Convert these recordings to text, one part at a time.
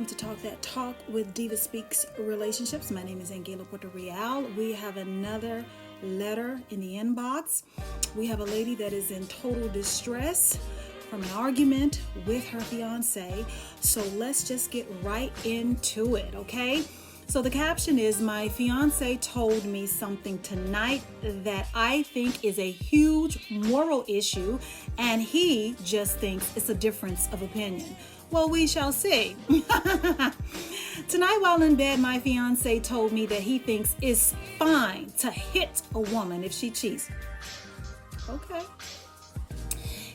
welcome to Talk That Talk with DivaSpeaks Relationships. My name is Angela Puerto Real. We have another letter in the inbox. We have a lady that is in total distress from an argument with her fiance. So let's just get right into it, okay? So the caption is, my fiance told me something tonight that I think is a huge moral issue, and he just thinks it's a difference of opinion. Well, we shall see. Tonight while in bed, my fiance told me that he thinks it's fine to hit a woman if she cheats. Okay.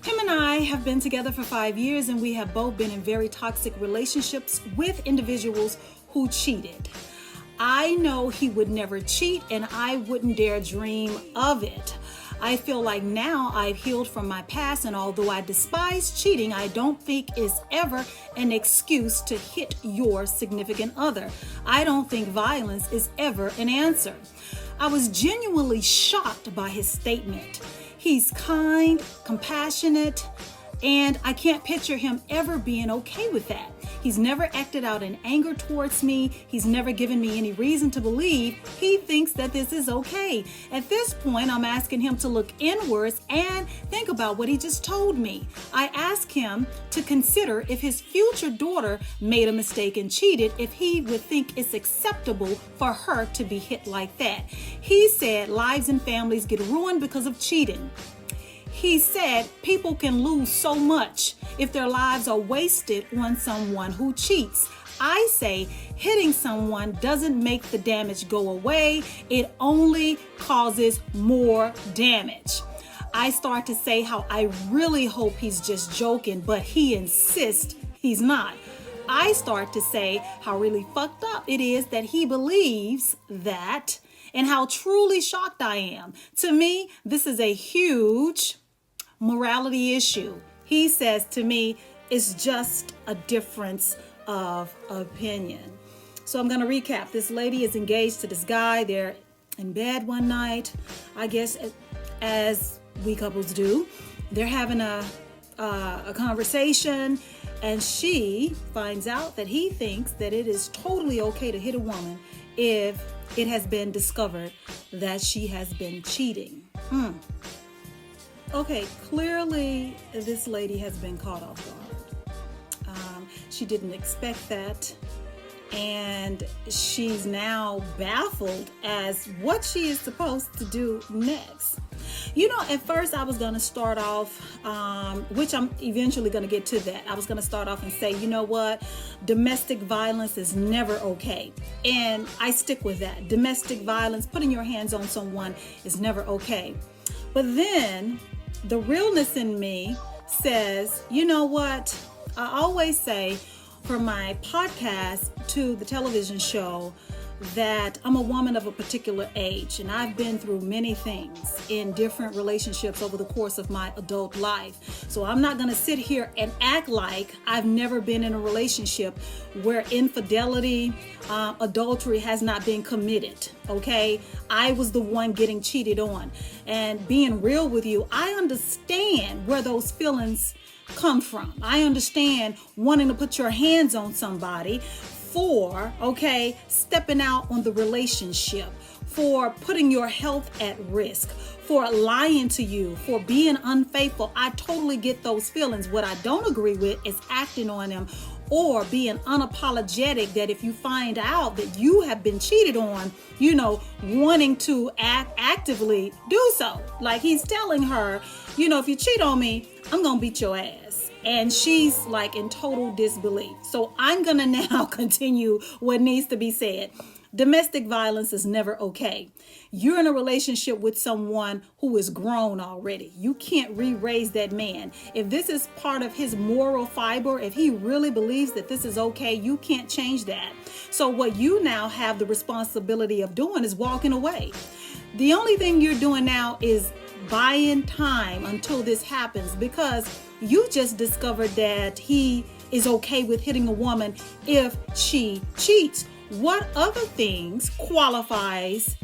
Him and I have been together for 5 years, and we have both been in very toxic relationships with individuals who cheated. I know he would never cheat, and I wouldn't dare dream of it. I feel like now I've healed from my past, and although I despise cheating, I don't think it's ever an excuse to hit your significant other. I don't think violence is ever an answer. I was genuinely shocked by his statement. He's kind, compassionate, and I can't picture him ever being okay with that. He's never acted out in anger towards me. He's never given me any reason to believe he thinks that this is okay. At this point, I'm asking him to look inwards and think about what he just told me. I ask him to consider if his future daughter made a mistake and cheated, if he would think it's acceptable for her to be hit like that. He said lives and families get ruined because of cheating. He said people can lose so much if their lives are wasted on someone who cheats. I say hitting someone doesn't make the damage go away. It only causes more damage. I start to say how I really hope he's just joking, but he insists he's not. I start to say how really fucked up it is that he believes that, and how truly shocked I am. To me, this is a huge morality issue. He says to me, it's just a difference of opinion. So I'm going to recap. This lady is engaged to this guy. They're in bed one night, I guess, as we couples do. They're having a conversation, and she finds out that he thinks that it is totally okay to hit a woman if it has been discovered that she has been cheating. Okay, clearly this lady has been caught off guard. She didn't expect that, and she's now baffled as what she is supposed to do next. You know, at first I was going to start off, which I'm eventually going to get to that. I was going to start off and say, you know what? Domestic violence is never okay. And I stick with that. Domestic violence, putting your hands on someone is never okay. But then the realness in me says, you know what? I always say from my podcast to the television show that I'm a woman of a particular age, and I've been through many things in different relationships over the course of my adult life. So I'm not going to sit here and act like I've never been in a relationship where infidelity, adultery has not been committed. Okay, I was the one getting cheated on, and being real with you, I understand where those feelings come from. I understand wanting to put your hands on somebody for, stepping out on the relationship, for putting your health at risk, for lying to you, for being unfaithful. I totally get those feelings. What I don't agree with is acting on them or being unapologetic that if you find out that you have been cheated on, wanting to actively do so. Like he's telling her, if you cheat on me, I'm going to beat your ass. And she's like in total disbelief. So I'm going to now continue what needs to be said. Domestic violence is never okay. You're in a relationship with someone who is grown already. You can't re-raise that man. If this is part of his moral fiber, if he really believes that this is okay, you can't change that. So what you now have the responsibility of doing is walking away. The only thing you're doing now is buying time until this happens, because you just discovered that he is okay with hitting a woman if she cheats. What other things qualifies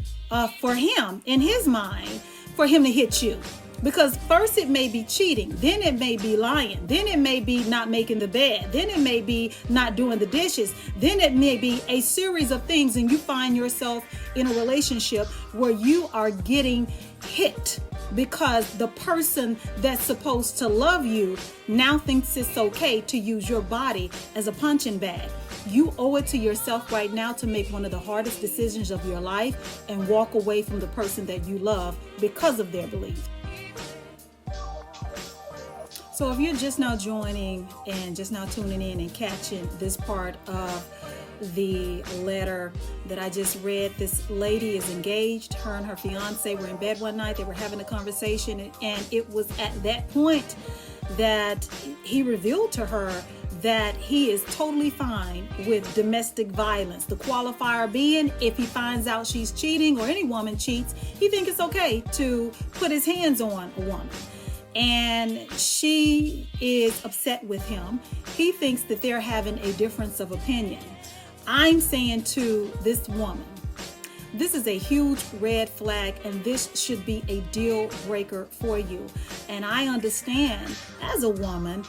for him, in his mind, for him to hit you? Because first it may be cheating, then it may be lying, then it may be not making the bed, then it may be not doing the dishes, then it may be a series of things, and you find yourself in a relationship where you are getting hit because the person that's supposed to love you now thinks it's okay to use your body as a punching bag. You owe it to yourself right now to make one of the hardest decisions of your life and walk away from the person that you love because of their belief. So if you're just now joining and just now tuning in and catching this part of the letter that I just read, this lady is engaged. Her and her fiance were in bed one night. They were having a conversation, and it was at that point that he revealed to her that he is totally fine with domestic violence. The qualifier being, if he finds out she's cheating or any woman cheats, he thinks it's okay to put his hands on a woman. And she is upset with him. He thinks that they're having a difference of opinion. I'm saying to this woman, this is a huge red flag, and this should be a deal breaker for you. And I understand as a woman,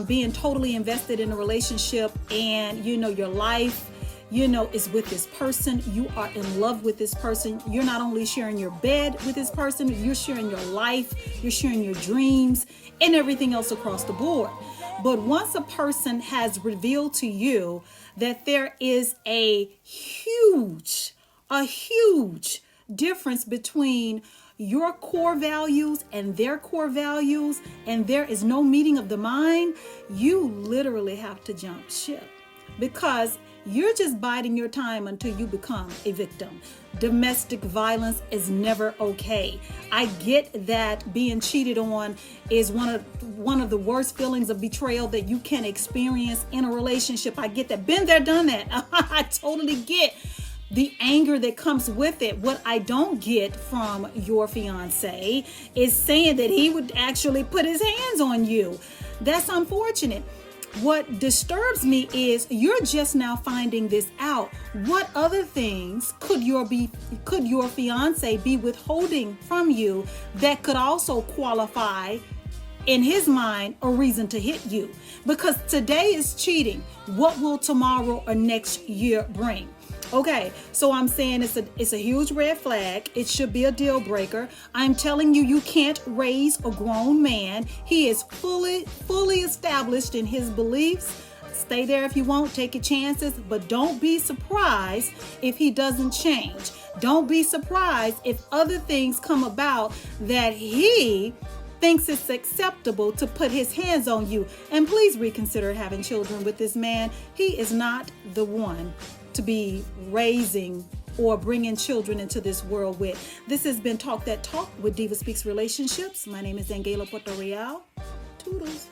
being totally invested in a relationship, and your life is with this person. You are in love with this person. You're not only sharing your bed with this person, you're sharing your life, you're sharing your dreams and everything else across the board. But once a person has revealed to you that there is a huge difference between your core values and their core values, and there is no meeting of the mind, you literally have to jump ship, because you're just biding your time until you become a victim. Domestic violence is never okay. I get that being cheated on is one of the worst feelings of betrayal that you can experience in a relationship. I get that. Been there, done that. I totally get the anger that comes with it. What I don't get from your fiance is saying that he would actually put his hands on you. That's unfortunate. What disturbs me is you're just now finding this out. What other things could your fiance be withholding from you that could also qualify, in his mind, a reason to hit you? Because today is cheating. What will tomorrow or next year bring? Okay, so I'm saying it's a huge red flag. It should be a deal breaker. I'm telling you, you can't raise a grown man. He is fully established in his beliefs. Stay there if you want, take your chances, but don't be surprised if he doesn't change. Don't be surprised if other things come about that he thinks it's acceptable to put his hands on you. And please reconsider having children with this man. He is not the one to be raising or bringing children into this world with. This has been Talk That Talk with DivaSpeaks Relationships. My name is Angela Puerto Real. Toodles.